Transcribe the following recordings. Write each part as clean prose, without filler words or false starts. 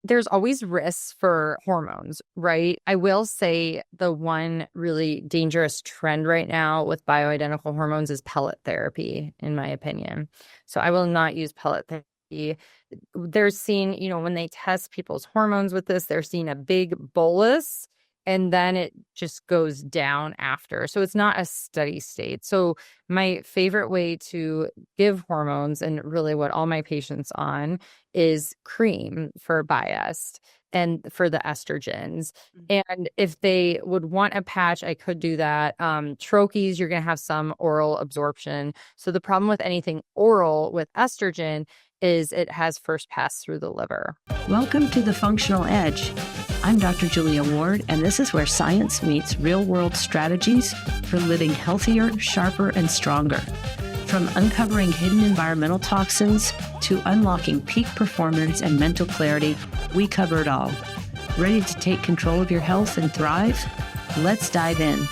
there's always risks for hormones, right? I will say the one really dangerous trend right now with bioidentical hormones is pellet therapy, in my opinion. So I will not use pellet therapy. They're seeing, when they test people's hormones with this, they're seeing a big bolus and then it just goes down after. So it's not a steady state. So my favorite way to give hormones, and really what all my patients on, is cream for biased and for the estrogens. And if they would want a patch, I could do that. Troches, you're going to have some oral absorption. So the problem with anything oral with estrogen is it has first pass through the liver. Welcome to The Functional Edge. I'm Dr. Julia Ward, and this is where science meets real-world strategies for living healthier, sharper, and stronger. From uncovering hidden environmental toxins to unlocking peak performance and mental clarity, we cover it all. Ready to take control of your health and thrive? Let's dive in.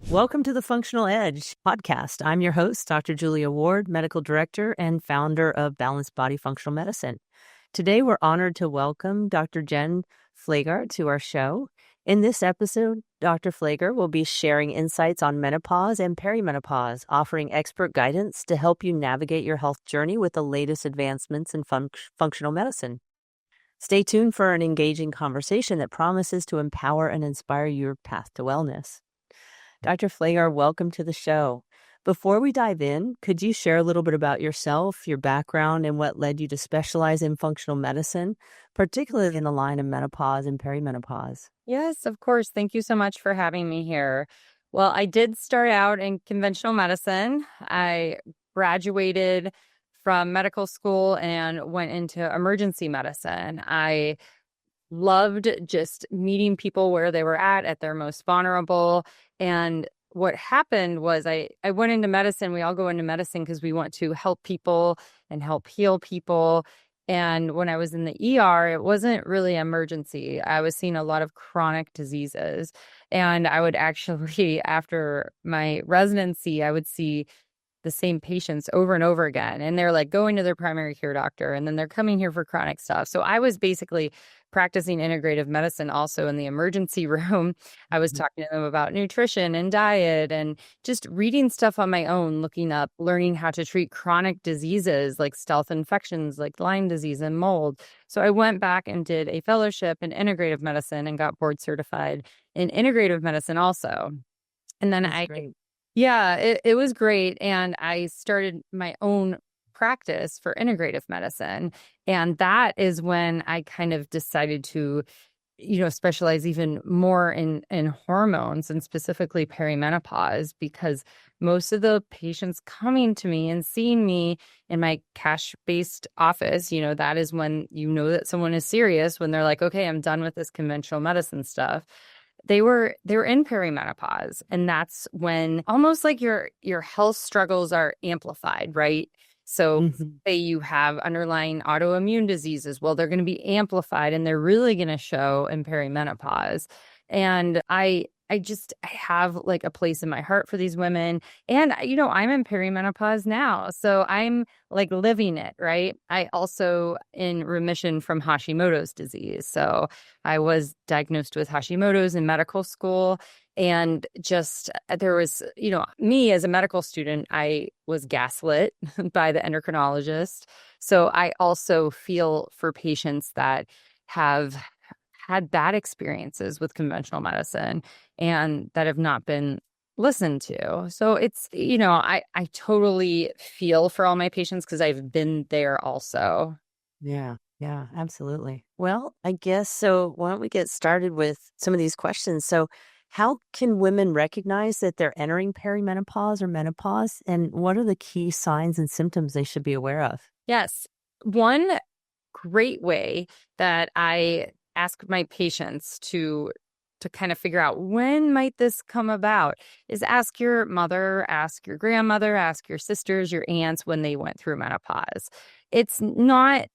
Welcome to the Functional Edge podcast. I'm your host, Dr. Julia Ward, medical director and founder of Balanced Body Functional Medicine. Today, we're honored to welcome Dr. Jen Pfleghaar to our show. In this episode, Dr. Pfleghaar will be sharing insights on menopause and perimenopause, offering expert guidance to help you navigate your health journey with the latest advancements in functional medicine. Stay tuned for an engaging conversation that promises to empower and inspire your path to wellness. Dr. Pfleghaar, welcome to the show. Before we dive in, could you share a little bit about yourself, your background, and what led you to specialize in functional medicine, particularly in the line of menopause and perimenopause? Yes, of course. Thank you so much for having me here. Well, I did start out in conventional medicine. I graduated from medical school and went into emergency medicine. I loved just meeting people where they were at their most vulnerable. And what happened was I went into medicine. We all go into medicine because we want to help people and help heal people. And when I was in the ER, it wasn't really emergency. I was seeing a lot of chronic diseases. And I would actually, after my residency, I would see the same patients over and over again. And they're like going to their primary care doctor, and then they're coming here for chronic stuff. So I was basically practicing integrative medicine also in the emergency room. I was talking to them about nutrition and diet and just reading stuff on my own, looking up, learning how to treat chronic diseases like stealth infections like Lyme disease and mold. So I went back and did a fellowship in integrative medicine and got board certified in integrative medicine also. And then it was great. And I started my own practice for integrative medicine. And that is when I kind of decided to, specialize even more in hormones and specifically perimenopause, because most of the patients coming to me and seeing me in my cash-based office, that is when that someone is serious, when they're like, okay, I'm done with this conventional medicine stuff. They were in perimenopause, and that's when almost like your health struggles are amplified, right? So say you have underlying autoimmune diseases, well, they're going to be amplified and they're really going to show in perimenopause. And I have like a place in my heart for these women. And, I'm in perimenopause now. So I'm like living it, right? I also in remission from Hashimoto's disease. So I was diagnosed with Hashimoto's in medical school. And just there was, me as a medical student, I was gaslit by the endocrinologist. So I also feel for patients that have had bad experiences with conventional medicine and that have not been listened to. So it's, I totally feel for all my patients because I've been there also. Yeah, absolutely. Well, I guess so. Why don't we get started with some of these questions? So how can women recognize that they're entering perimenopause or menopause? And what are the key signs and symptoms they should be aware of? Yes. One great way that I ask my patients to kind of figure out when might this come about is ask your mother, ask your grandmother, ask your sisters, your aunts when they went through menopause. It's not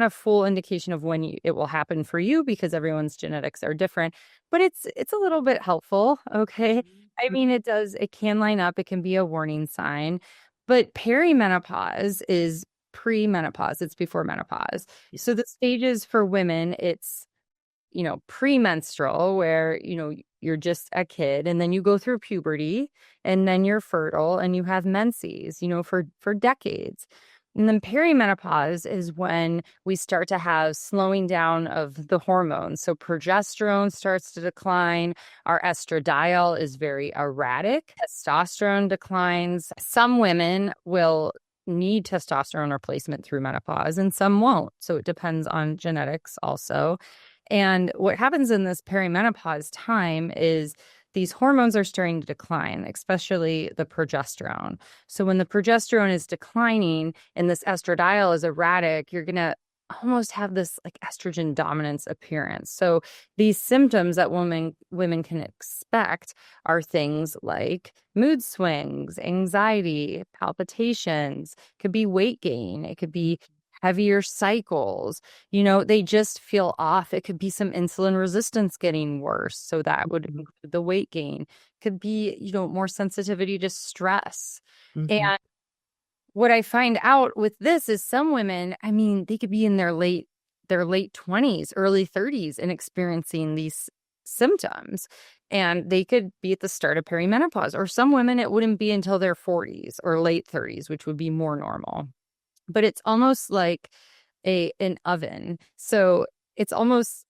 a full indication of when it will happen for you because everyone's genetics are different, but it's a little bit helpful. Okay. I mean, it can line up. It can be a warning sign, but perimenopause is pre-menopause. It's before menopause. Yeah. So the stages for women, it's, premenstrual, where, you're just a kid, and then you go through puberty, and then you're fertile and you have menses, for decades. And then perimenopause is when we start to have slowing down of the hormones. So progesterone starts to decline. Our estradiol is very erratic. Testosterone declines. Some women will need testosterone replacement through menopause and some won't. So it depends on genetics also. And what happens in this perimenopause time is these hormones are starting to decline, especially the progesterone. So when the progesterone is declining and this estradiol is erratic, you're going to almost have this like estrogen dominance appearance. So these symptoms that women can expect are things like mood swings, anxiety, palpitations, could be weight gain, it could be heavier cycles, they just feel off. It could be some insulin resistance getting worse. So that would include the weight gain. Could be, more sensitivity to stress. Mm-hmm. And what I find out with this is some women, I mean, they could be in their late 20s, early 30s and experiencing these symptoms. And they could be at the start of perimenopause. Or some women, it wouldn't be until their 40s or late 30s, which would be more normal. But it's almost like an oven. So it's almost,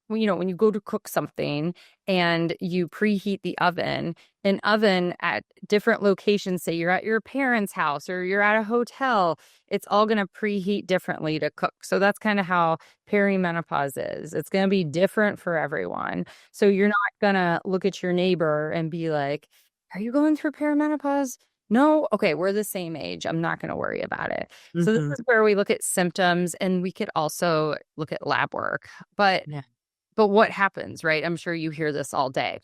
when you go to cook something and you preheat the oven, an oven at different locations, say you're at your parents' house or you're at a hotel, it's all going to preheat differently to cook. So that's kind of how perimenopause is. It's going to be different for everyone. So you're not going to look at your neighbor and be like, are you going through perimenopause? No? Okay, we're the same age. I'm not going to worry about it. So this Mm-hmm. is where we look at symptoms, and we could also look at lab work. But what happens, right? I'm sure you hear this all day.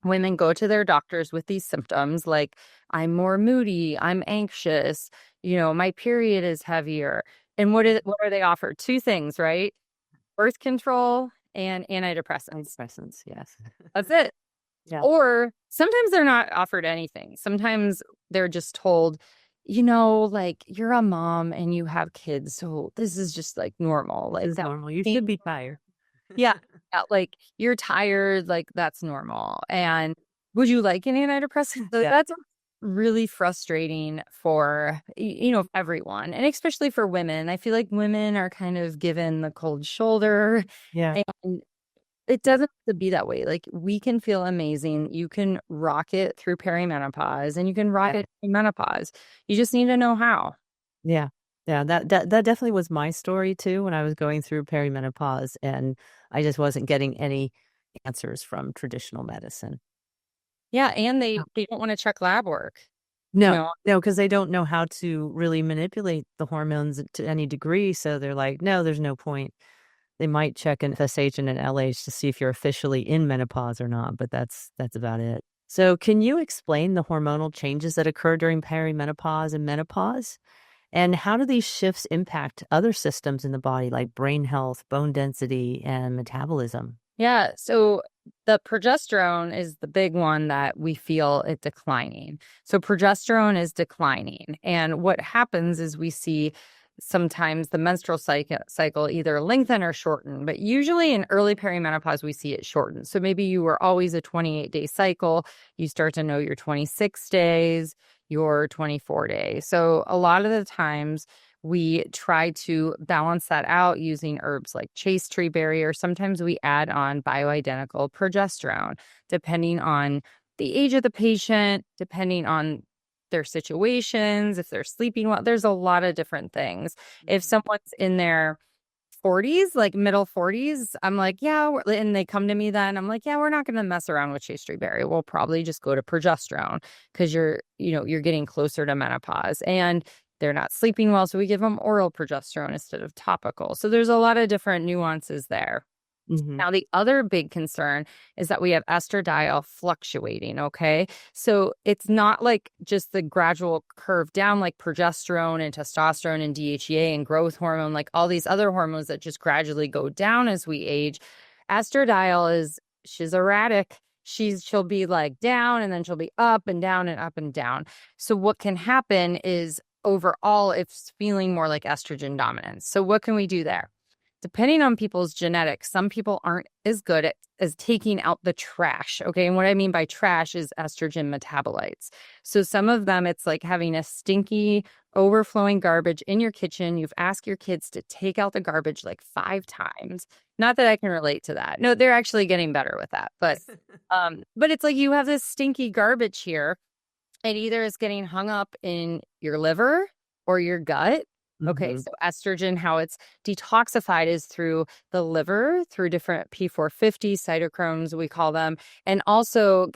Women go to their doctors with these symptoms like, I'm more moody, I'm anxious, my period is heavier. And what are they offered? Two things, right? Birth control and antidepressants. Antidepressants, yes. That's it. Yeah. Or sometimes they're not offered anything. Sometimes they're just told, like, you're a mom and you have kids, so this is just like normal. Like, It's that normal. You should be tired. yeah, like, you're tired, like, that's normal. And would you like an antidepressant? So Yeah. that's really frustrating for, everyone, and especially for women. I feel like women are kind of given the cold shoulder, Yeah. and it doesn't have to be that way. Like, we can feel amazing. You can rock it through perimenopause, and you can rock it through menopause. You just need to know how. Yeah. Yeah, that definitely was my story too when I was going through perimenopause, and I just wasn't getting any answers from traditional medicine. Yeah, and they don't want to check lab work. No, no, because they don't know how to really manipulate the hormones to any degree, so they're like, "No, there's no point." They might check an FSH and an LH to see if you're officially in menopause or not, but that's about it. So, can you explain the hormonal changes that occur during perimenopause and menopause? And how do these shifts impact other systems in the body, like brain health, bone density, and metabolism? Yeah, so the progesterone is the big one that we feel it declining. So progesterone is declining. And what happens is we see sometimes the menstrual cycle either lengthen or shorten, but usually in early perimenopause, we see it shorten. So maybe you were always a 28-day cycle. You start to know your 26 days, your 24 days. So a lot of the times we try to balance that out using herbs like chaste tree berry, or sometimes we add on bioidentical progesterone, depending on the age of the patient, depending on their situations, if they're sleeping well. There's a lot of different things. If someone's in their 40s, like middle 40s, I'm like, yeah, and they come to me then, I'm like, yeah, we're not going to mess around with chaste tree berry. We'll probably just go to progesterone because you're getting closer to menopause. And they're not sleeping well, so we give them oral progesterone instead of topical. So there's a lot of different nuances there. Mm-hmm. Now, the other big concern is that we have estradiol fluctuating, okay? So it's not like just the gradual curve down like progesterone and testosterone and DHEA and growth hormone, like all these other hormones that just gradually go down as we age. Estradiol she's erratic. She'll be like down, and then she'll be up and down and up and down. So what can happen is overall it's feeling more like estrogen dominance. So what can we do there? Depending on people's genetics, some people aren't as good at as taking out the trash. Okay. And what I mean by trash is estrogen metabolites. So some of them, it's like having a stinky, overflowing garbage in your kitchen. You've asked your kids to take out the garbage like 5 times. Not that I can relate to that. No, they're actually getting better with that. But it's like you have this stinky garbage here. It either is getting hung up in your liver or your gut. Okay, so estrogen, how it's detoxified is through the liver, through different P450 cytochromes, we call them, and also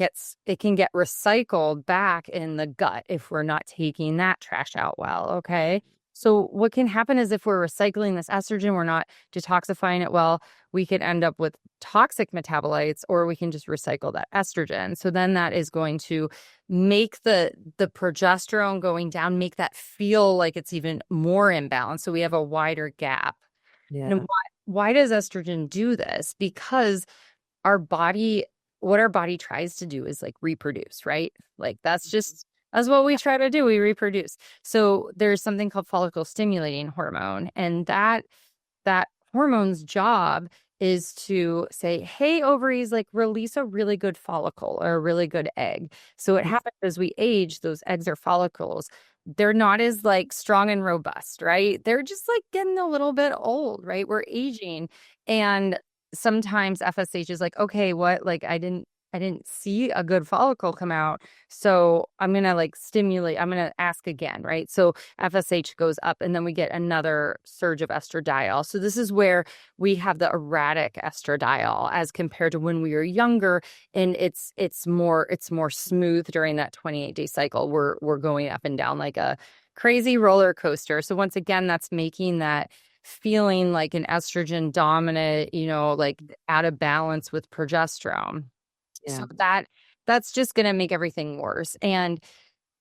it can get recycled back in the gut if we're not taking that trash out well. Okay, so what can happen is if we're recycling this estrogen, we're not detoxifying it well, we could end up with toxic metabolites, or we can just recycle that estrogen. So then that is going to make the progesterone going down, make that feel like it's even more imbalanced. So we have a wider gap. Yeah. And why does estrogen do this? Because what our body tries to do is like reproduce, right? Like that's what we try to do. We reproduce. So there's something called follicle stimulating hormone, and that hormone's job is to say, hey, ovaries, like release a really good follicle or a really good egg. So what happens as we age, those eggs or follicles, they're not as like strong and robust, right? They're just like getting a little bit old, right? We're aging. And sometimes FSH is like, okay, what? Like I didn't see a good follicle come out. So I'm going to like stimulate, I'm going to ask again, right? So FSH goes up and then we get another surge of estradiol. So this is where we have the erratic estradiol as compared to when we were younger, and it's more smooth during that 28-day cycle. We're going up and down like a crazy roller coaster. So once again, that's making that feeling like an estrogen dominant, like out of balance with progesterone. Yeah. So that's just going to make everything worse. And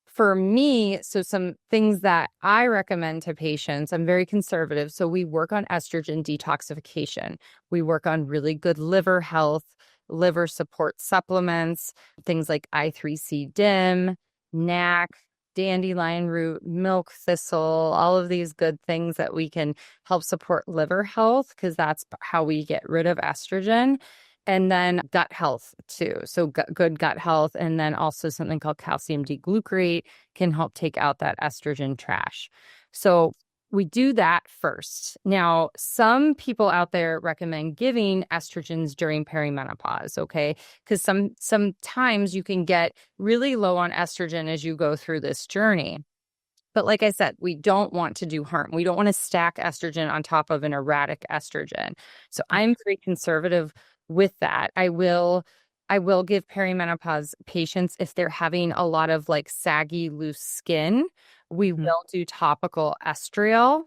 for me, so some things that I recommend to patients, I'm very conservative. So we work on estrogen detoxification. We work on really good liver health, liver support supplements, things like I3C-DIM, NAC, dandelion root, milk thistle, all of these good things that we can help support liver health, because that's how we get rid of estrogen. And then gut health too. So good gut health. And then also something called calcium D-glucarate can help take out that estrogen trash. So we do that first. Now, some people out there recommend giving estrogens during perimenopause, okay? Because sometimes you can get really low on estrogen as you go through this journey. But like I said, we don't want to do harm. We don't want to stack estrogen on top of an erratic estrogen. So I'm very conservative with that. I will give perimenopause patients, if they're having a lot of like saggy, loose skin, we will do topical estriol.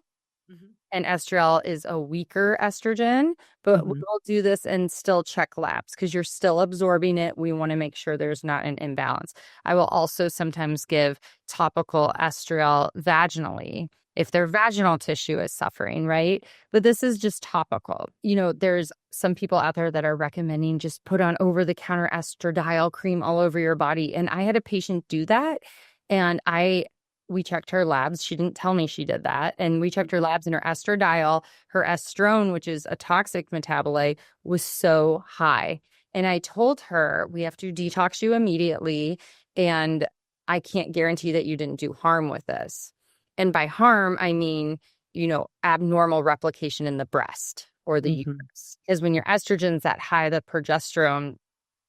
And estriol is a weaker estrogen, but we'll do this and still check labs because you're still absorbing it. We want to make sure there's not an imbalance. I will also sometimes give topical estriol vaginally if their vaginal tissue is suffering, right? But this is just topical. There's some people out there that are recommending just put on over-the-counter estradiol cream all over your body. And I had a patient do that, and we checked her labs. She didn't tell me she did that. And we checked her labs, and her estradiol, her estrone, which is a toxic metabolite, was so high. And I told her, we have to detox you immediately. And I can't guarantee that you didn't do harm with this. And by harm, I mean, abnormal replication in the breast or the uterus. Because when your estrogen's that high, the progesterone,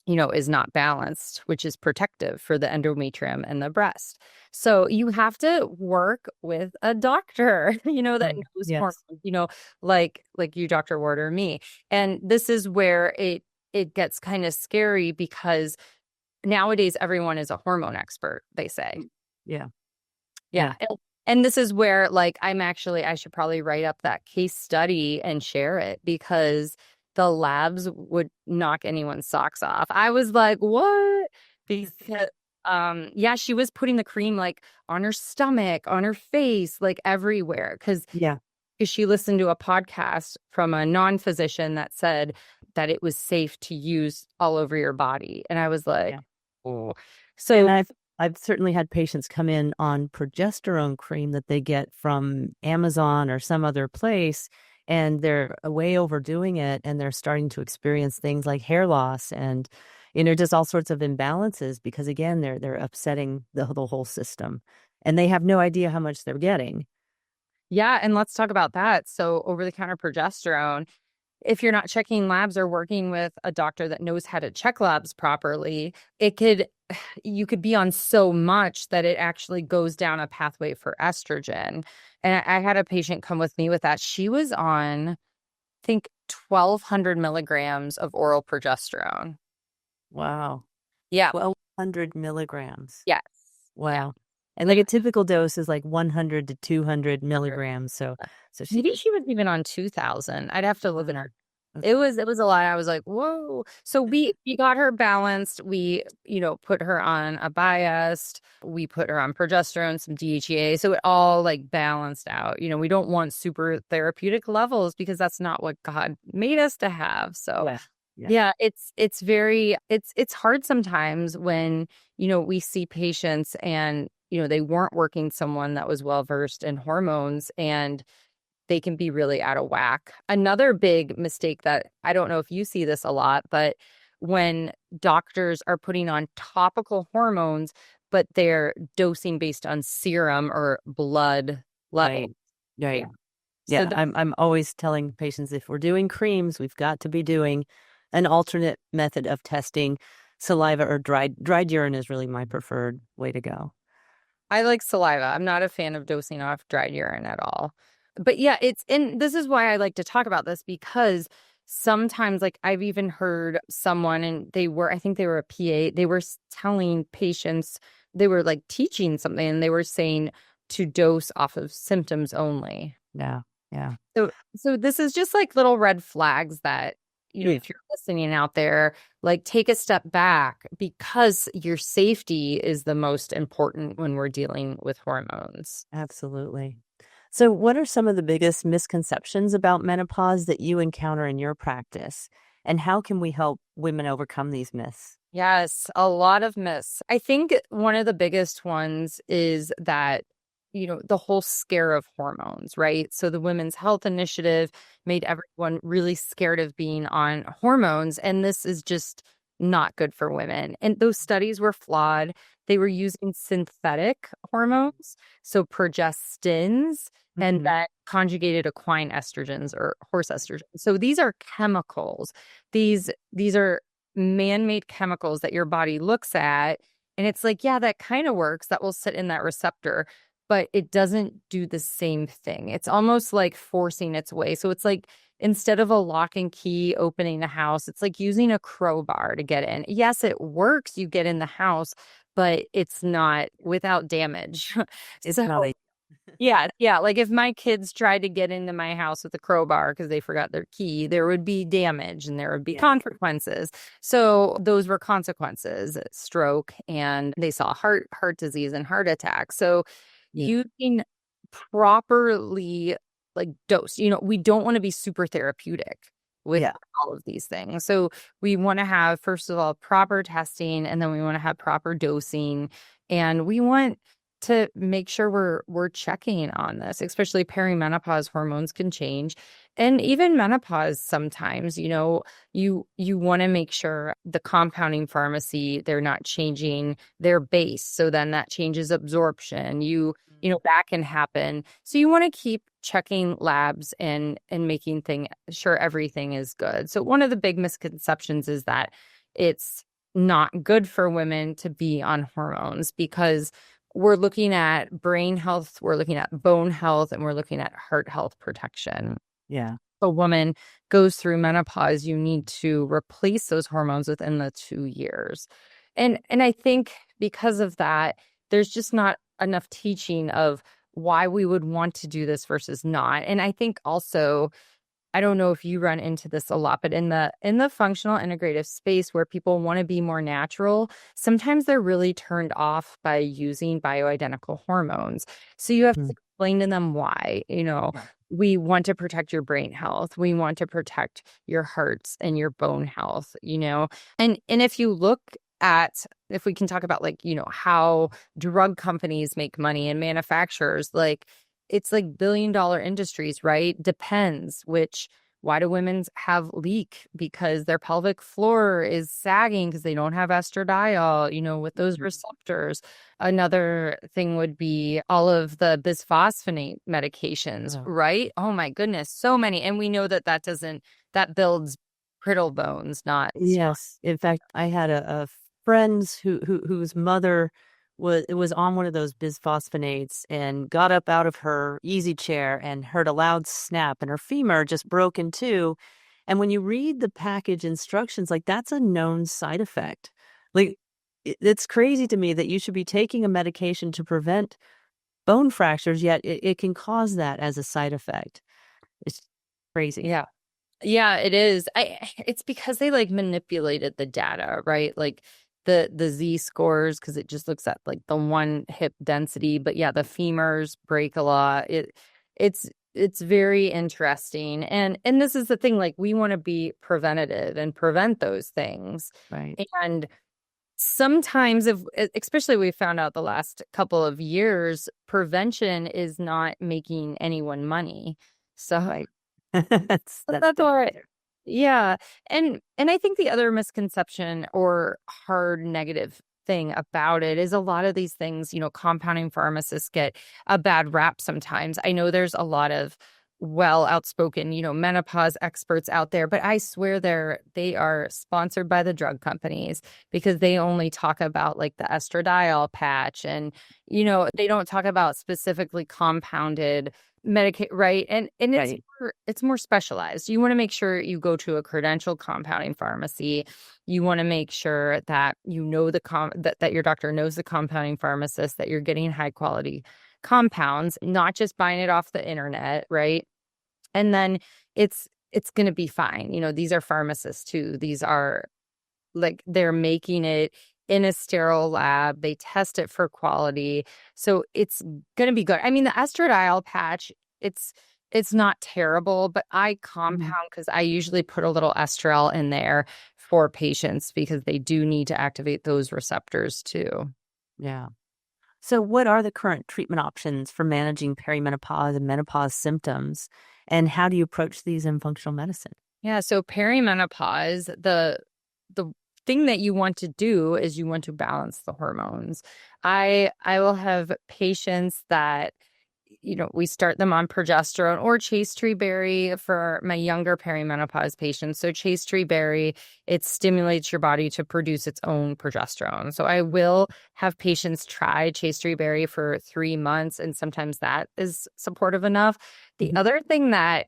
is not balanced, which is protective for the endometrium and the breast. So you have to work with a doctor, that knows hormones, like you, Dr. Ward, or me. And this is where it gets kind of scary, because nowadays everyone is a hormone expert, they say. Yeah. And this is where, like, I should probably write up that case study and share it, because the labs would knock anyone's socks off. I was like, what? Because, she was putting the cream like on her stomach, on her face, like everywhere. Because she listened to a podcast from a non-physician that said that it was safe to use all over your body. And I was like, oh. So and I've certainly had patients come in on progesterone cream that they get from Amazon or some other place, and they're way overdoing it, and they're starting to experience things like hair loss and, just all sorts of imbalances because again, they're upsetting the whole system, and they have no idea how much they're getting. Yeah, and let's talk about that. So over-the-counter progesterone, if you're not checking labs or working with a doctor that knows how to check labs properly, you could be on so much that it actually goes down a pathway for estrogen. And I had a patient come with me with that. She was on, I think, 1,200 milligrams of oral progesterone. Wow. Yeah. 1,200 milligrams. Yes. Yeah. Wow. And like a typical dose is like 100 to 200 milligrams. So Maybe she was even on 2,000. I'd have to look in her. Okay. It was a lot. I was like, whoa. So we got her balanced. We, put her on a biased. We put her on progesterone, some DHEA. So it all like balanced out. We don't want super therapeutic levels because that's not what God made us to have. So yeah, it's hard sometimes when, we see patients and, they weren't working someone that was well versed in hormones and they can be really out of whack. Another big mistake that I don't know if you see this a lot, but when doctors are putting on topical hormones, but they're dosing based on serum or blood level. Right. Yeah. So I'm always telling patients if we're doing creams, we've got to be doing an alternate method of testing. Saliva or dried urine is really my preferred way to go. I like saliva. I'm not a fan of dosing off dried urine at all. But yeah, this is why I like to talk about this because sometimes, like, I've even heard someone and I think they were a PA, they were telling patients, they were like teaching something and they were saying to dose off of symptoms only. Yeah. Yeah. So this is just like little red flags that, if you're listening out there, like take a step back because your safety is the most important when we're dealing with hormones. Absolutely. So what are some of the biggest misconceptions about menopause that you encounter in your practice? And how can we help women overcome these myths? Yes, a lot of myths. I think one of the biggest ones is that, the whole scare of hormones, right? So the Women's Health Initiative made everyone really scared of being on hormones. And this is just not good for women. And those studies were flawed. They were using synthetic hormones, so progestins, and then conjugated equine estrogens or horse estrogens. So these are chemicals. These are man-made chemicals that your body looks at and it's like, yeah, that kind of works. That will sit in that receptor, but it doesn't do the same thing. It's almost like forcing its way. So it's like instead of a lock and key opening a house, it's like using a crowbar to get in. Yes, it works. You get in the house, but it's not without damage. It's not a Yeah. Like if my kids tried to get into my house with a crowbar because they forgot their key, there would be damage and there would be consequences. So those were consequences, stroke, and they saw heart disease and heart attacks. So using properly like dose, we don't want to be super therapeutic with all of these things. So we want to have, first of all, proper testing, and then we want to have proper dosing, and we want to make sure we're checking on this, especially perimenopause hormones can change. And even menopause sometimes, you want to make sure the compounding pharmacy, they're not changing their base. So then that changes absorption. That can happen. So you want to keep checking labs and making sure everything is good. So one of the big misconceptions is that it's not good for women to be on hormones because we're looking at brain health, we're looking at bone health, and we're looking at heart health protection. Yeah. If a woman goes through menopause, you need to replace those hormones within the 2 years. And I think because of that, there's just not enough teaching of why we would want to do this versus not. And I think also, I don't know if you run into this a lot, but in the functional integrative space where people want to be more natural, sometimes they're really turned off by using bioidentical hormones. So you have to explain to them why, we want to protect your brain health. We want to protect your hearts and your bone health, And if you look at, if we can talk about like, how drug companies make money and manufacturers, like it's like billion-dollar industries, right? Depends why do women have leak? Because their pelvic floor is sagging because they don't have estradiol, with those receptors. Another thing would be all of the bisphosphonate medications, Oh. right? Oh my goodness, so many. And we know that builds brittle bones, not Yes. In fact, I had a friend whose mother was on one of those bisphosphonates and got up out of her easy chair and heard a loud snap, and her femur just broke in two. And when you read the package instructions, like that's a known side effect. Like it's crazy to me that you should be taking a medication to prevent bone fractures, yet it can cause that as a side effect. It's crazy. Yeah. Yeah, it is. It's because they like manipulated the data, right? Like the Z scores, because it just looks at like the one hip density. But yeah, the femurs break a lot. It's very interesting. And this is the thing, like we want to be preventative and prevent those things. Right. And sometimes especially we found out the last couple of years, prevention is not making anyone money. So Right. That's that's all right. Yeah. And I think the other misconception or hard negative thing about it is a lot of these things, compounding pharmacists get a bad rap sometimes. I know there's a lot of outspoken, menopause experts out there, but I swear they are sponsored by the drug companies because they only talk about like the estradiol patch and, they don't talk about specifically compounded medicate, right? And Right. it's more specialized. You want to make sure you go to a credentialed compounding pharmacy. You want to make sure that that your doctor knows the compounding pharmacist, that you're getting high quality compounds, not just buying it off the internet, right? And then it's going to be fine. These are pharmacists too. These are like they're making it in a sterile lab. They test it for quality. So it's going to be good. I mean, the estradiol patch, it's not terrible, but I compound because I usually put a little estrel in there for patients because they do need to activate those receptors too. Yeah. So what are the current treatment options for managing perimenopause and menopause symptoms? And how do you approach these in functional medicine? Yeah, so perimenopause, the thing that you want to do is you want to balance the hormones. I will have patients that we start them on progesterone or chaste tree berry for my younger perimenopause patients. So chaste tree berry, it stimulates your body to produce its own progesterone. So I will have patients try chaste tree berry for 3 months, and sometimes that is supportive enough. The other thing that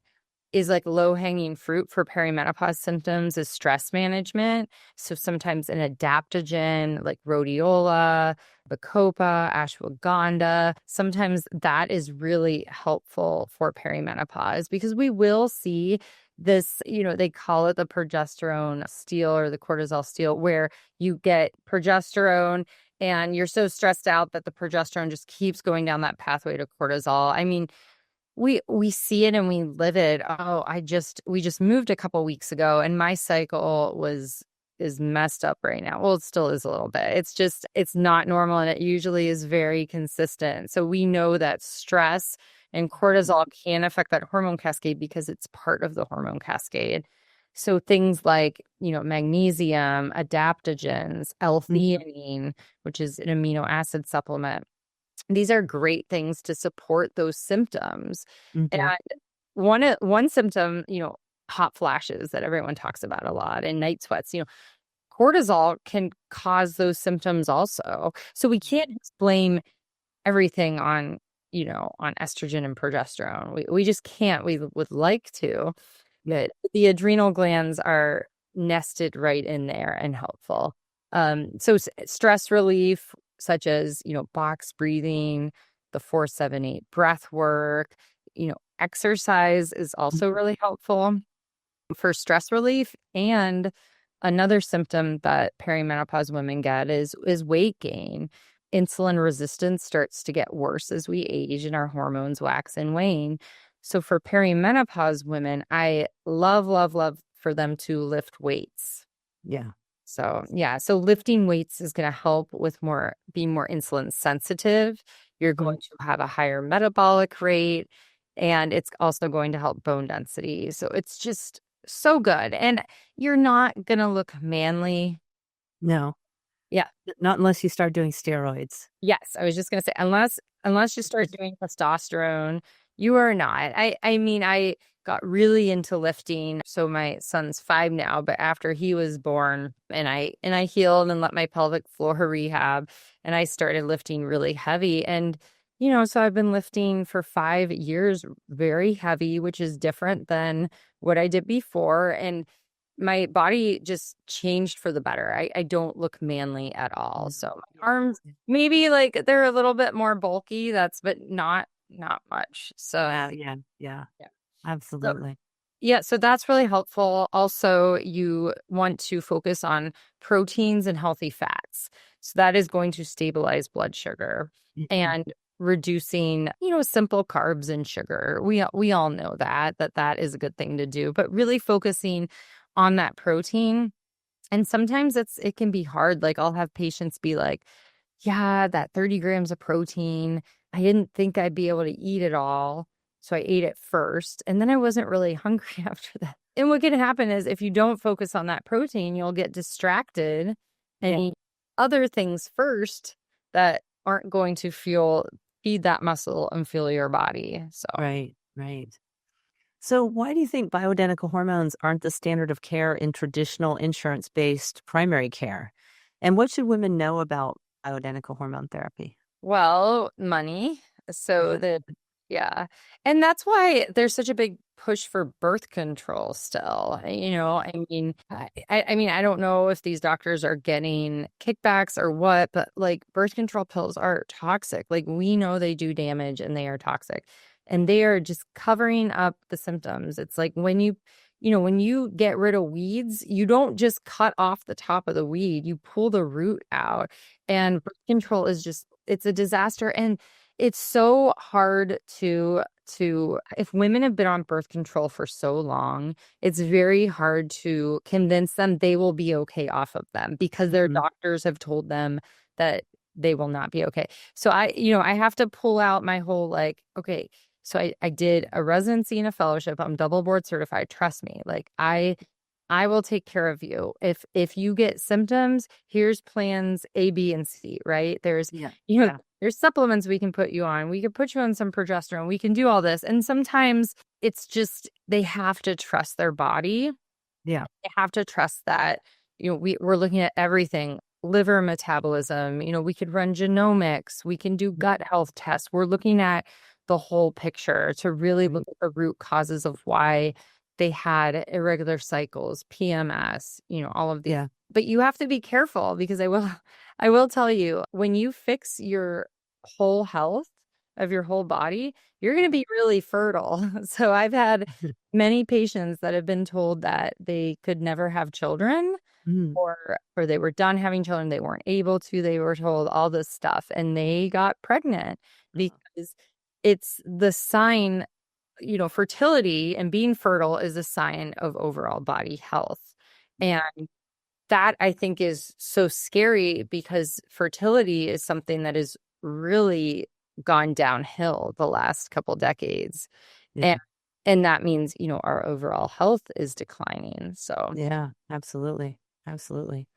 is like low-hanging fruit for perimenopause symptoms is stress management. So sometimes an adaptogen like rhodiola, bacopa, ashwagandha, sometimes that is really helpful for perimenopause because we will see this, they call it the progesterone steal or the cortisol steal, where you get progesterone and you're so stressed out that the progesterone just keeps going down that pathway to cortisol. I mean, we see it and we live it. Oh, we just moved a couple weeks ago and my cycle is messed up right now. Well, it still is a little bit. It's not normal and it usually is very consistent. So we know that stress and cortisol can affect that hormone cascade because it's part of the hormone cascade. So things like, magnesium, adaptogens, L-theanine, which is an amino acid supplement. These are great things to support those symptoms. And one symptom, hot flashes that everyone talks about a lot and night sweats, cortisol can cause those symptoms also. So we can't just blame everything on, on estrogen and progesterone. We just can't. We would like to, but the adrenal glands are nested right in there and helpful. So stress relief, such as, box breathing, the 4-7-8 breath work, exercise is also really helpful for stress relief. And another symptom that perimenopause women get is weight gain. Insulin resistance starts to get worse as we age and our hormones wax and wane. So for perimenopause women, I love, love, love for them to lift weights. Yeah. So yeah, so lifting weights is going to help with being more insulin sensitive. You're Mhm. going to have a higher metabolic rate, and it's also going to help bone density. So it's just so good. And you're not going to look manly. No, Yeah. not unless you start doing steroids. Yes, I was just gonna say, unless you start doing testosterone, you are not. I mean, I got really into lifting. So my son's 5 now, but after he was born, and I healed and let my pelvic floor rehab, and I started lifting really heavy. And so I've been lifting for 5 years, very heavy, which is different than what I did before. And my body just changed for the better. I don't look manly at all. So my Yeah. arms, maybe like they're a little bit more bulky, but not much. So Yeah. Yeah. yeah. So Absolutely. yeah, so that's really helpful. Also, you want to focus on proteins and healthy fats. So that is going to stabilize blood sugar Mhm. and reducing, simple carbs and sugar. We all know that is a good thing to do, but really focusing on that protein. And sometimes it can be hard. Like I'll have patients be like, yeah, that 30 grams of protein, I didn't think I'd be able to eat it all. So I ate it first, and then I wasn't really hungry after that. And what can happen is if you don't focus on that protein, you'll get distracted and Yeah. eat other things first that aren't going to feed that muscle and fuel your body. So Right. Right. So, why do you think bioidentical hormones aren't the standard of care in traditional insurance based primary care? And what should women know about bioidentical hormone therapy? well, money. So Yeah. the yeah. And that's why there's such a big push for birth control still. I mean, I don't know if these doctors are getting kickbacks or what, but like birth control pills are toxic. Like we know they do damage and they are toxic. And they are just covering up the symptoms. It's like when you get rid of weeds, you don't just cut off the top of the weed, you pull the root out. And birth control is it's a disaster. And it's so hard to if women have been on birth control for so long, it's very hard to convince them they will be okay off of them because their Mhm. doctors have told them that they will not be okay. So I have to pull out my whole like, okay, so I did a residency and a fellowship. I'm double board certified. Trust me. Like I will take care of you. If you get symptoms, here's plans A, B, and C, right? Yeah. You know, Yeah. there's supplements we can put you on. We could put you on some progesterone. We can do all this. And sometimes it's just they have to trust their body. Yeah. They have to trust that, we're looking at everything, liver metabolism, we could run genomics, we can do gut health tests. We're looking at the whole picture to really look Right. at the root causes of why they had irregular cycles, PMS, all of these. Yeah. But you have to be careful because I will tell you, when you fix your whole health of your whole body, you're going to be really fertile. So I've had many patients that have been told that they could never have children Mm. or they were done having children, they weren't able to, they were told all this stuff and they got pregnant Uh-huh. because it's the sign, fertility and being fertile is a sign of overall body health. And that I think is so scary because fertility is something that has really gone downhill the last couple decades. Yeah. And that means, our overall health is declining. So, Yeah. Absolutely. Absolutely.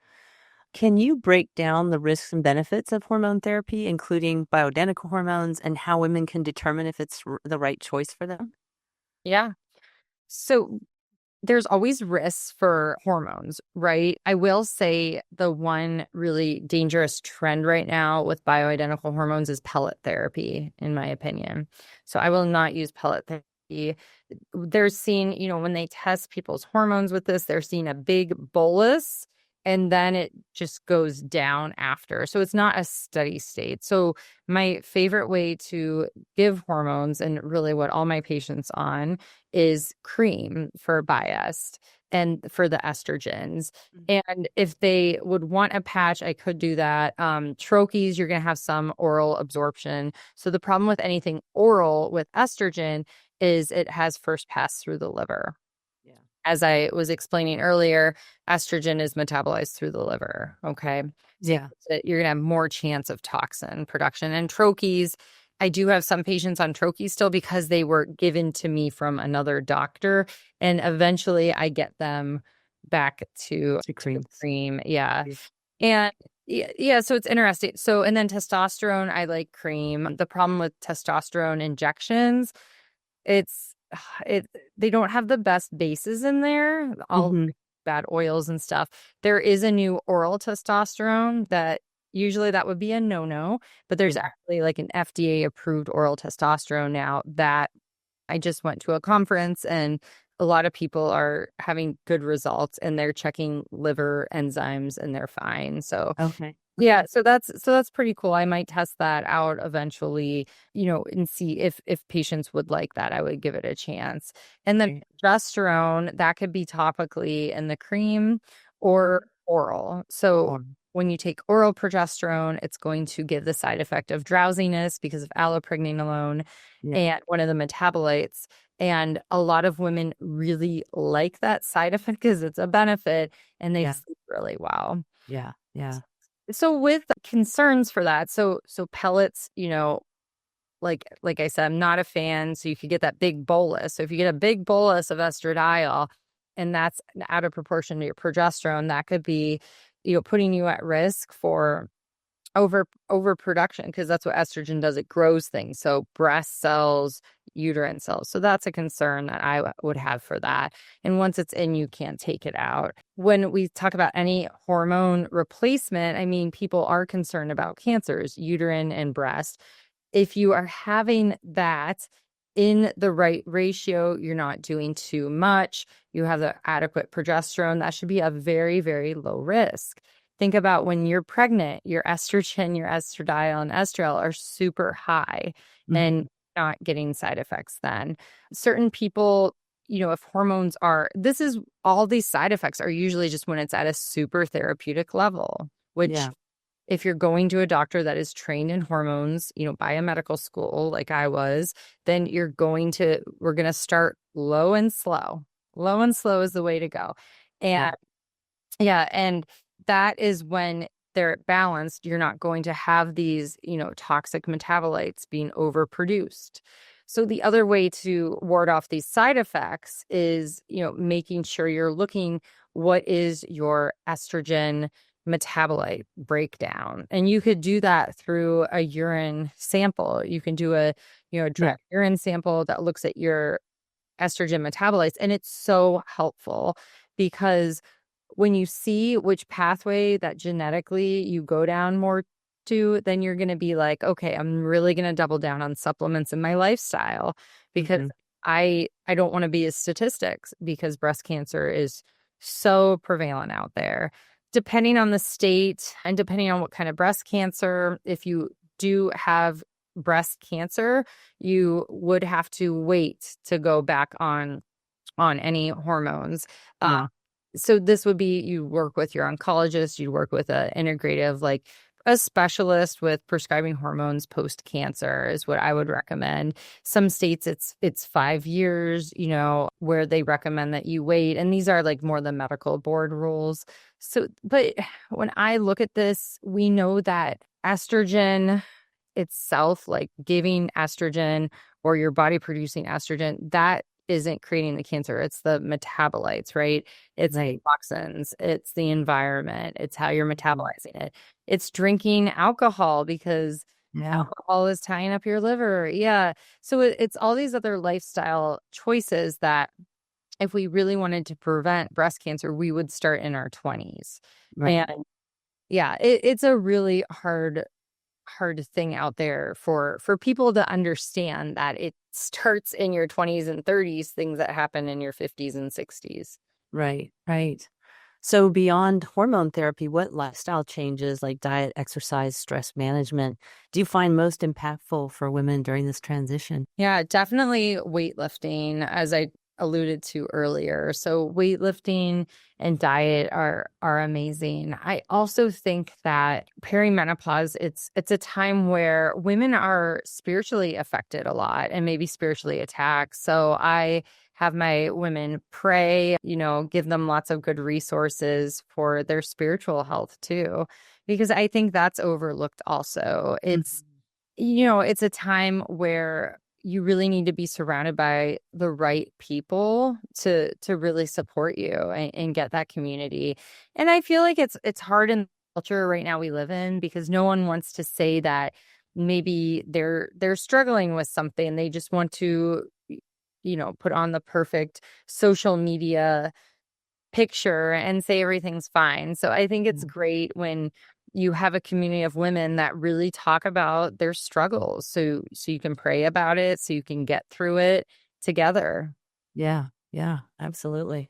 Can you break down the risks and benefits of hormone therapy, including bioidentical hormones, and how women can determine if it's the right choice for them? yeah. So there's always risks for hormones, right? I will say the one really dangerous trend right now with bioidentical hormones is pellet therapy, in my opinion. So I will not use pellet therapy. They're seeing, when they test people's hormones with this, they're seeing a big bolus and then it just goes down after. So it's not a steady state. So my favorite way to give hormones and really what all my patients on is cream for biased and for the estrogens. Mhm. And if they would want a patch, I could do that. Troches, you're going to have some oral absorption. So the problem with anything oral with estrogen is it has first pass through the liver. Yeah. as I was explaining earlier, estrogen is metabolized through the liver. Okay. Yeah. So you're going to have more chance of toxin production. And troches, I do have some patients on troches still because they were given to me from another doctor. And eventually I get them back to The creams. cream. Yeah. Yeah. And yeah, so it's interesting. So, and then testosterone, I like cream. The problem with testosterone injections, it's they don't have the best bases in there, all Mhm. bad oils and stuff. There is a new oral testosterone that usually that would be a no-no, but there's Yeah. actually like an FDA approved oral testosterone now that I just went to a conference and a lot of people are having good results and they're checking liver enzymes and they're fine. So Okay. yeah, so that's pretty cool. I might test that out eventually, and see if patients would like that. I would give it a chance. And then Right. progesterone, that could be topically in the cream or oral. So Or when you take oral progesterone, it's going to give the side effect of drowsiness because of allopregnanolone yeah. and one of the metabolites. And a lot of women really like that side effect because it's a benefit and they Yeah. sleep really well. Yeah. Yeah. So with concerns for that, so pellets, like I said, I'm not a fan. So you could get that big bolus. So if you get a big bolus of estradiol and that's out of proportion to your progesterone, that could be, putting you at risk for overproduction because that's what estrogen does. It grows things. So breast cells, uterine cells. So that's a concern that I would have for that. And once it's in, you can't take it out. When we talk about any hormone replacement, I mean, people are concerned about cancers, uterine and breast. If you are having that in the right ratio, you're not doing too much, you have the adequate progesterone, that should be a very, very low risk. Think about when you're pregnant, your estrogen, your estradiol, and estriol are super high Mhm. and not getting side effects then. Certain people, if hormones are, this is all these side effects are usually just when it's at a super therapeutic level, which Yeah. if you're going to a doctor that is trained in hormones, by a medical school like I was, then we're going to start low and slow. Low and slow is the way to go. Yeah. And yeah, and that is when they're balanced, you're not going to have these, toxic metabolites being overproduced. So the other way to ward off these side effects is, making sure you're looking what is your estrogen metabolite breakdown. And you could do that through a urine sample. You can do a, Yeah. direct urine sample that looks at your estrogen metabolites. And it's so helpful because when you see which pathway that genetically you go down more to, then you're going to be like, okay, I'm really going to double down on supplements in my lifestyle because Mhm. I don't want to be a statistics because breast cancer is so prevalent out there. Depending on the state and depending on what kind of breast cancer, if you do have breast cancer, you would have to wait to go back on any hormones. Uh, Yeah. so this would be you work with your oncologist, you work with a integrative, like a specialist with prescribing hormones post cancer is what I would recommend. Some states it's 5 years, where they recommend that you wait, and these are like more the medical board rules. So, but when I look at this, we know that estrogen itself, like giving estrogen or your body producing estrogen, that isn't creating the cancer. It's the metabolites, right? It's the Right. toxins, it's the environment, it's how you're Mhm. metabolizing it. It's drinking alcohol because Yeah. alcohol is tying up your liver. Yeah. So it's all these other lifestyle choices that if we really wanted to prevent breast cancer, we would start in our 20s. Right. And yeah, it's a really hard thing out there for people to understand that it starts in your 20s and 30s, things that happen in your 50s and 60s. Right. Right. So beyond hormone therapy, what lifestyle changes like diet, exercise, stress management do you find most impactful for women during this transition? Yeah, definitely weightlifting, as I alluded to earlier. So weightlifting and diet are amazing. I also think that perimenopause, it's a time where women are spiritually affected a lot and maybe spiritually attacked. So I have my women pray, give them lots of good resources for their spiritual health too, because I think that's overlooked also. It's a time where you really need to be surrounded by the right people to really support you and get that community. And I feel like it's hard in the culture right now we live in, because no one wants to say that maybe they're struggling with something. They just want to, put on the perfect social media picture and say everything's fine. So I think it's great when you have a community of women that really talk about their struggles, so you can pray about it, so you can get through it together. Yeah, yeah, absolutely.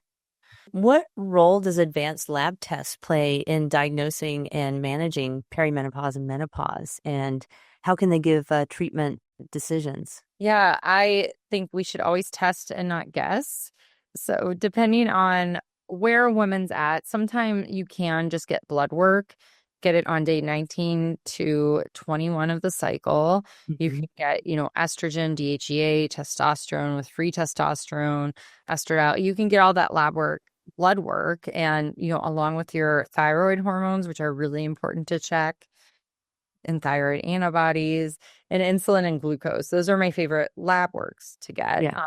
What role does advanced lab tests play in diagnosing and managing perimenopause and menopause? And how can they give treatment decisions? Yeah, I think we should always test and not guess. So depending on where a woman's at, sometimes you can just get blood work, get it on day 19 to 21 of the cycle. You Mhm. can get, estrogen, DHEA, testosterone with free testosterone, estradiol. You can get all that lab work, blood work, and, along with your thyroid hormones, which are really important to check, and thyroid antibodies and insulin and glucose. Those are my favorite lab works to get. Yeah.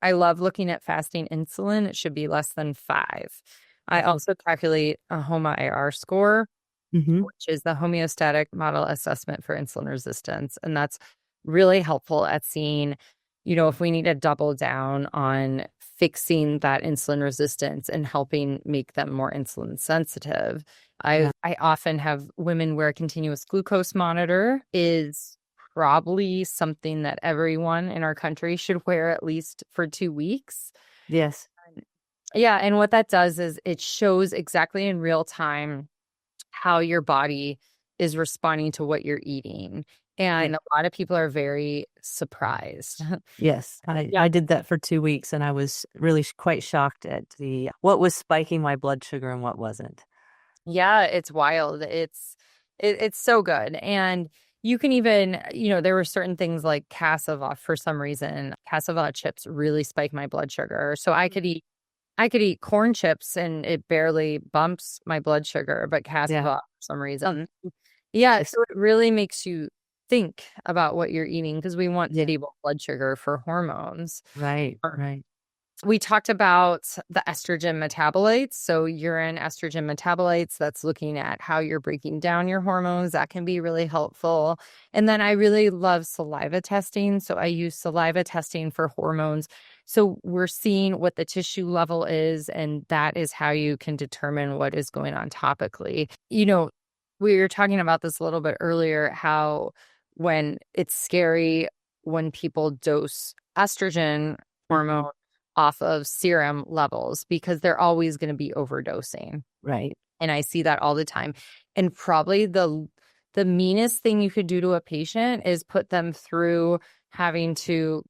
I love looking at fasting insulin. It should be less than 5. I Mhm. also calculate a HOMA-IR score, Mhm. which is the homeostatic model assessment for insulin resistance. And that's really helpful at seeing, if we need to double down on fixing that insulin resistance and helping make them more insulin sensitive. Yeah. I often have women wear a continuous glucose monitor. Is probably something that everyone in our country should wear at least for 2 weeks. Yes. Yeah, and what that does is it shows exactly in real time how your body is responding to what you're eating. Yeah. And a lot of people are very surprised. Yes. I, Yeah. I did that for 2 weeks, and I was really quite shocked at what was spiking my blood sugar and what wasn't. Yeah, it's wild. It's so good. And you can even, there were certain things like cassava for some reason. Cassava chips really spike my blood sugar. So I could eat corn chips and it barely bumps my blood sugar, but cassava Yeah. for some reason. Yeah, It's so it really makes you think about what you're eating, because we want yeah. stable blood sugar for hormones. Right. Right. We talked about the estrogen metabolites. So urine estrogen metabolites, that's looking at how you're breaking down your hormones. That can be really helpful. And then I really love saliva testing. So I use saliva testing for hormones. So we're seeing what the tissue level is, and that is how you can determine what is going on topically. We were talking about this a little bit earlier, how when it's scary when people dose estrogen Mhm. hormone off of serum levels, because they're always going to be overdosing. Right. And I see that all the time. And probably the meanest thing you could do to a patient is put them through having to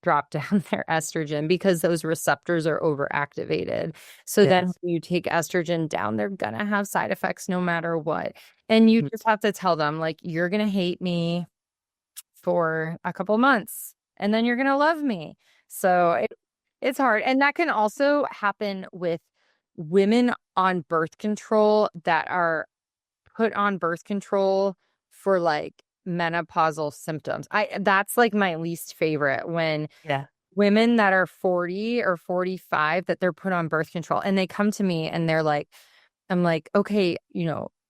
drop down their estrogen, because those receptors are overactivated. So then Yes. when you take estrogen down, they're going to have side effects no matter what. And you Mhm. just have to tell them, like, you're going to hate me for a couple months and then you're going to love me. So it's hard. And that can also happen with women on birth control that are put on birth control for like menopausal symptoms. That's like my least favorite, when Yeah. women that are 40 or 45 that they're put on birth control and they come to me and they're like, I'm like, okay,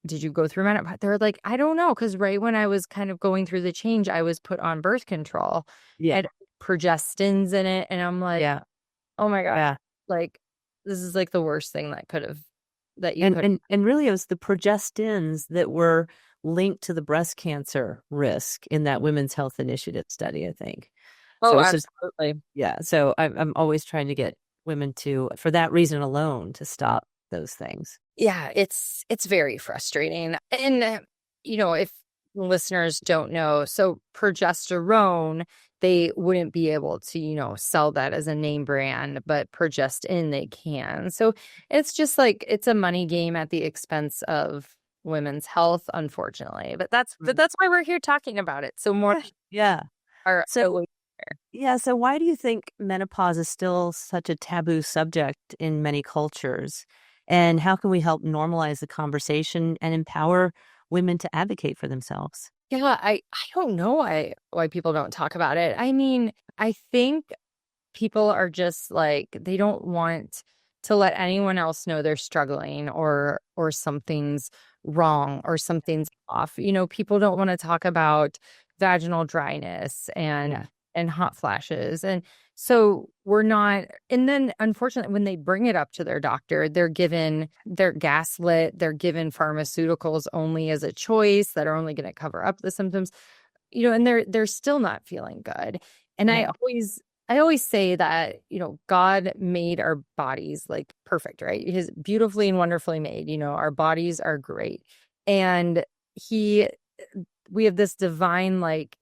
did you go through menopause? They're like, I don't know. Cause right when I was kind of going through the change, I was put on birth control Yeah. and progestins in it. And I'm like, Yeah. oh my God, Yeah. like, this is like the worst thing that you And could. and really, it was the progestins that were linked to the breast cancer risk in that Women's Health Initiative study, I think. Oh, So it's just absolutely. yeah. So I'm always trying to get women to, for that reason alone, to stop those things. Yeah, it's very frustrating. And if listeners don't know, so progesterone, they wouldn't be able to, sell that as a name brand, but progestin they can. So it's just like it's a money game at the expense of women's health, unfortunately. But that's Right. why we're here talking about it. So more Yeah. are So Yeah. So why do you think menopause is still such a taboo subject in many cultures? And how can we help normalize the conversation and empower women to advocate for themselves? Yeah, I don't know why people don't talk about it. I mean, I think people are just like they don't want to let anyone else know they're struggling or something's wrong or something's off. People don't want to talk about vaginal dryness Yeah. and hot flashes. And so we're not, and then unfortunately when they bring it up to their doctor, they're gaslit, they're given pharmaceuticals only as a choice that are only going to cover up the symptoms, and they're still not feeling good. And Yeah. I always say that, God made our bodies like perfect, right? He's beautifully and wonderfully made. Our bodies are great. And he we have this divine like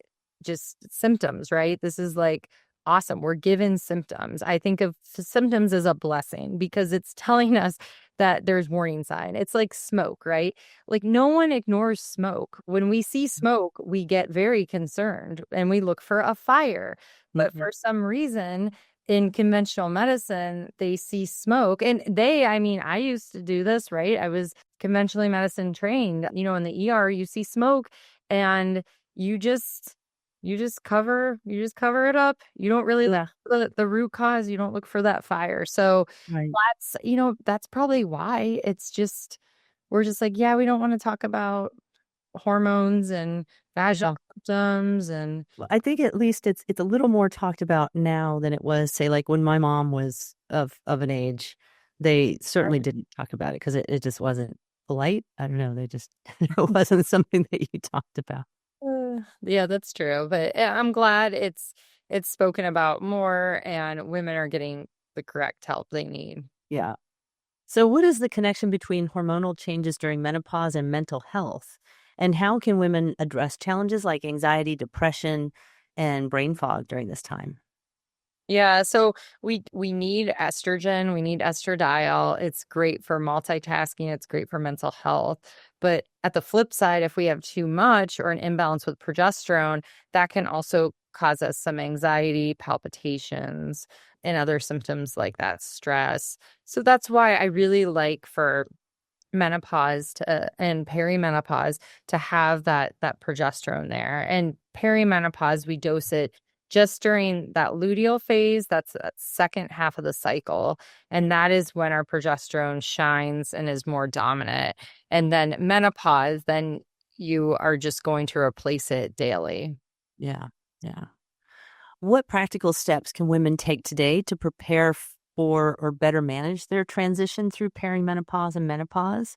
just symptoms, right? This is like awesome. We're given symptoms. I think of symptoms as a blessing because it's telling us that there's warning sign. It's like smoke, right? Like no one ignores smoke. When we see smoke, we get very concerned and we look for a fire. But Mhm. for some reason, in conventional medicine, they see smoke. And I mean, I used to do this, right? I was conventionally medicine trained. In the ER, you see smoke and you just you just cover it up. You don't really look Yeah. for the root cause. You don't look for that fire. So Right. that's probably why we're just like, yeah, we don't want to talk about hormones and vaginal Yeah. symptoms and Well, I think at least it's a little more talked about now than it was, say, like when my mom was of an age. They certainly didn't talk about it because it just wasn't polite. I don't know. They just it wasn't something that you talked about. yeah, that's true. But I'm glad it's spoken about more and women are getting the correct help they need. Yeah. So, what is the connection between hormonal changes during menopause and mental health? And how can women address challenges like anxiety, depression, and brain fog during this time? Yeah, so we need estrogen, we need estradiol. It's great for multitasking, it's great for mental health. But at the flip side, if we have too much or an imbalance with progesterone, that can also cause us some anxiety, palpitations, and other symptoms like that, stress. So that's why I really like for menopause and perimenopause to have that progesterone there. And perimenopause, we dose it just during that luteal phase. That's that second half of the cycle. And that is when our progesterone shines and is more dominant. And then menopause, then you are just going to replace it daily. Yeah. Yeah. What practical steps can women take today to prepare for or better manage their transition through perimenopause and menopause?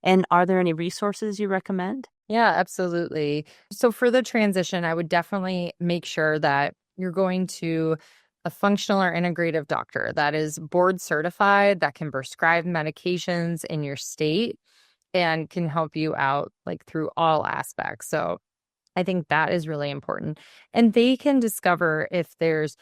And are there any resources you recommend? Yeah, absolutely. So for the transition, I would definitely make sure that you're going to a functional or integrative doctor that is board certified, that can prescribe medications in your state and can help you out like through all aspects. So I think that is really important. And they can discover if there's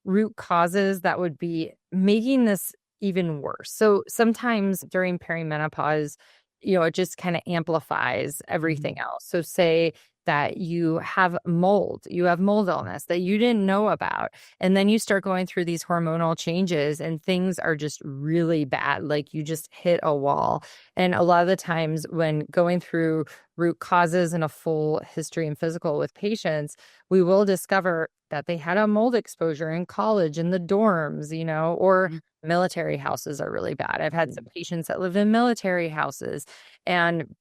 root causes that would be making this even worse. So sometimes during perimenopause, it just kind of amplifies Mhm. everything else. So say that you have mold illness that you didn't know about. And then you start going through these hormonal changes and things are just really bad. Like you just hit a wall. And a lot of the times when going through root causes and a full history and physical with patients, we will discover that they had a mold exposure in college in the dorms, or Mhm. military houses are really bad. I've had Yeah. some patients that live in military houses and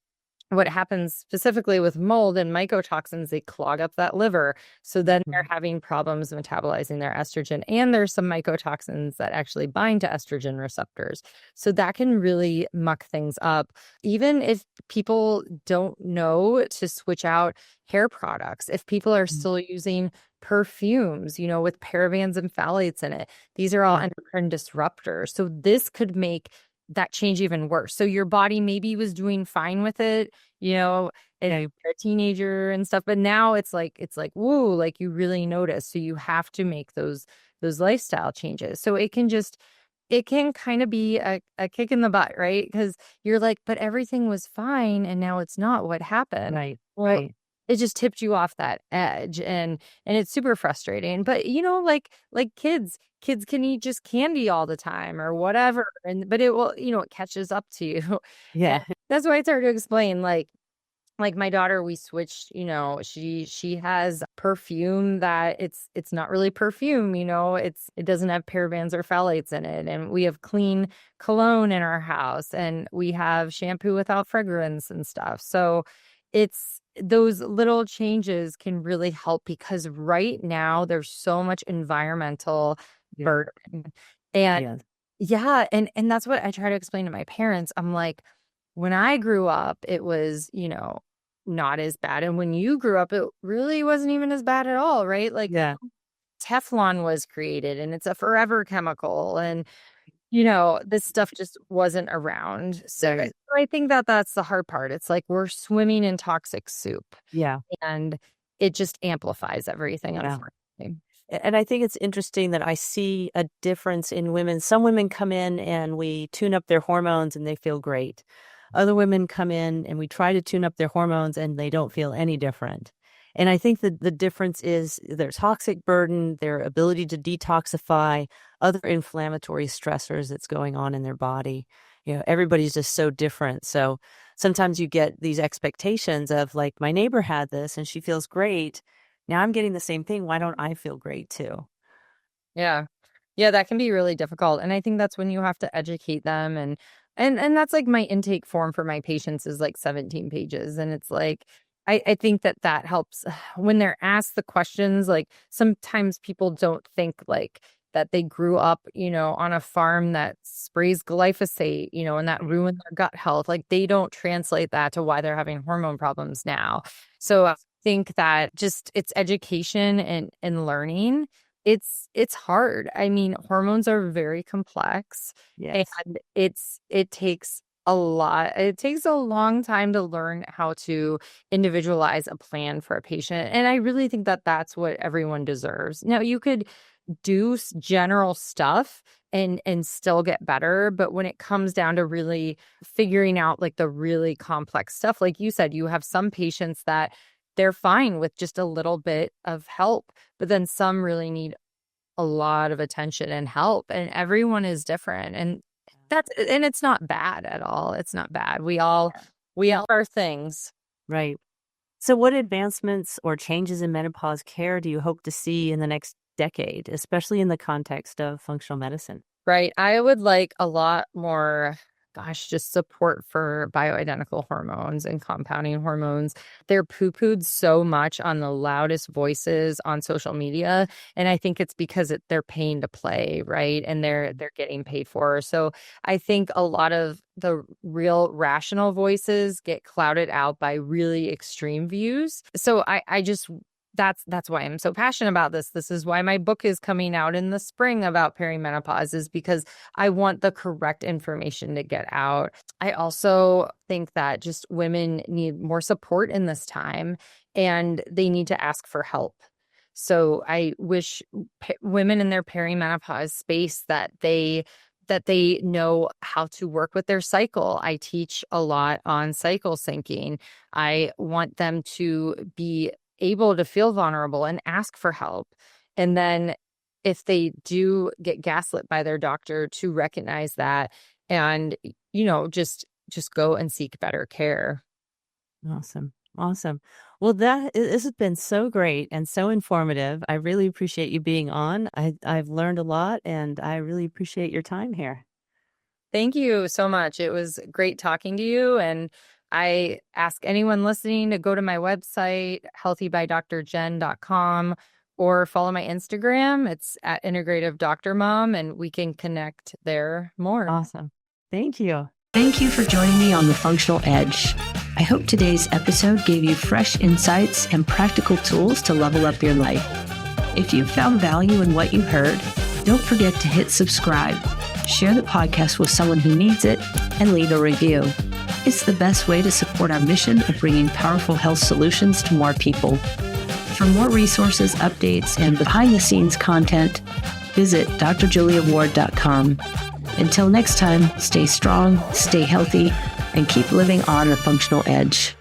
what happens specifically with mold and mycotoxins, they clog up that liver. So then they're Mhm. having problems metabolizing their estrogen. And there's some mycotoxins that actually bind to estrogen receptors. So that can really muck things up. Even if people don't know to switch out hair products, if people are Mhm. still using perfumes, with parabens and phthalates in it, these are all Yeah. endocrine disruptors. So this could make that change even worse. So your body maybe was doing fine with it, you know, as Okay. you're a teenager and stuff, but now it's like, woo, like you really notice. So you have to make those lifestyle changes. So it can kind of be a kick in the butt, right? Because you're like, but everything was fine and now it's not. What happened? Right. Well, Right. it just tipped you off that edge, and it's super frustrating. But like kids can eat just candy all the time or whatever, but it will, it catches up to you. And Yeah. that's why it's hard to explain. Like my daughter, we switched, she has perfume that it's not really perfume, it doesn't have parabens or phthalates in it. And we have clean cologne in our house, and we have shampoo without fragrance and stuff. So it's those little changes can really help, because right now there's so much environmental Yeah. burden. And Yeah. yeah, and that's what I try to explain to my parents. I'm like, when I grew up, it was, not as bad. And when you grew up, it really wasn't even as bad at all, right? Like Yeah. Teflon was created, and it's a forever chemical. And, this stuff just wasn't around. So Right. I think that that's the hard part. It's like we're swimming in toxic soup, Yeah. and it just amplifies everything, Yeah. unfortunately. And I think it's interesting that I see a difference in women. Some women come in and we tune up their hormones and they feel great. Other women come in and we try to tune up their hormones and they don't feel any different. And I think that the difference is their toxic burden, their ability to detoxify, other inflammatory stressors that's going on in their body. Everybody's just so different. So sometimes you get these expectations of, like, my neighbor had this and she feels great. Now I'm getting the same thing. Why don't I feel great too? Yeah. Yeah, that can be really difficult. And I think that's when you have to educate them, and that's like my intake form for my patients is like 17 pages. And it's like I think that helps when they're asked the questions. Like sometimes people don't think like that they grew up, on a farm that sprays glyphosate, and that ruined their gut health. Like they don't translate that to why they're having hormone problems now. So I think that just it's education and learning. It's hard. I mean, hormones are very complex, Yes. and it takes a lot. It takes a long time to learn how to individualize a plan for a patient. And I really think that that's what everyone deserves. Now, you could do general stuff and still get better, but when it comes down to really figuring out like the really complex stuff, like you said, you have some patients that they're fine with just a little bit of help, but then some really need a lot of attention and help, and everyone is different. And it's not bad at all. It's not bad. We all are things. Right. So what advancements or changes in menopause care do you hope to see in the next decade, especially in the context of functional medicine? Right. I would like a lot more, just support for bioidentical hormones and compounding hormones. They're poo-pooed so much on the loudest voices on social media. And I think it's because they're paying to play, right? And they're getting paid for. So I think a lot of the real rational voices get clouded out by really extreme views. So I just that's why I'm so passionate about this. This is why my book is coming out in the spring about perimenopause, is because I want the correct information to get out. I also think that just women need more support in this time, and they need to ask for help. So I wish women in their perimenopause space that they know how to work with their cycle. I teach a lot on cycle syncing. I want them to be able to feel vulnerable and ask for help. And then if they do get gaslit by their doctor, to recognize that and, just go and seek better care. Awesome. Awesome. Well, this has been so great and so informative. I really appreciate you being on. I've learned a lot, and I really appreciate your time here. Thank you so much. It was great talking to you. And I ask anyone listening to go to my website, healthybydrjen.com, or follow my Instagram. It's at Integrative Dr. Mom, and we can connect there more. Awesome. Thank you. Thank you for joining me on The Functional Edge. I hope today's episode gave you fresh insights and practical tools to level up your life. If you found value in what you heard, don't forget to hit subscribe, share the podcast with someone who needs it, and leave a review. It's the best way to support our mission of bringing powerful health solutions to more people. For more resources, updates, and behind-the-scenes content, visit drjuliaward.com. Until next time, stay strong, stay healthy, and keep living on the functional edge.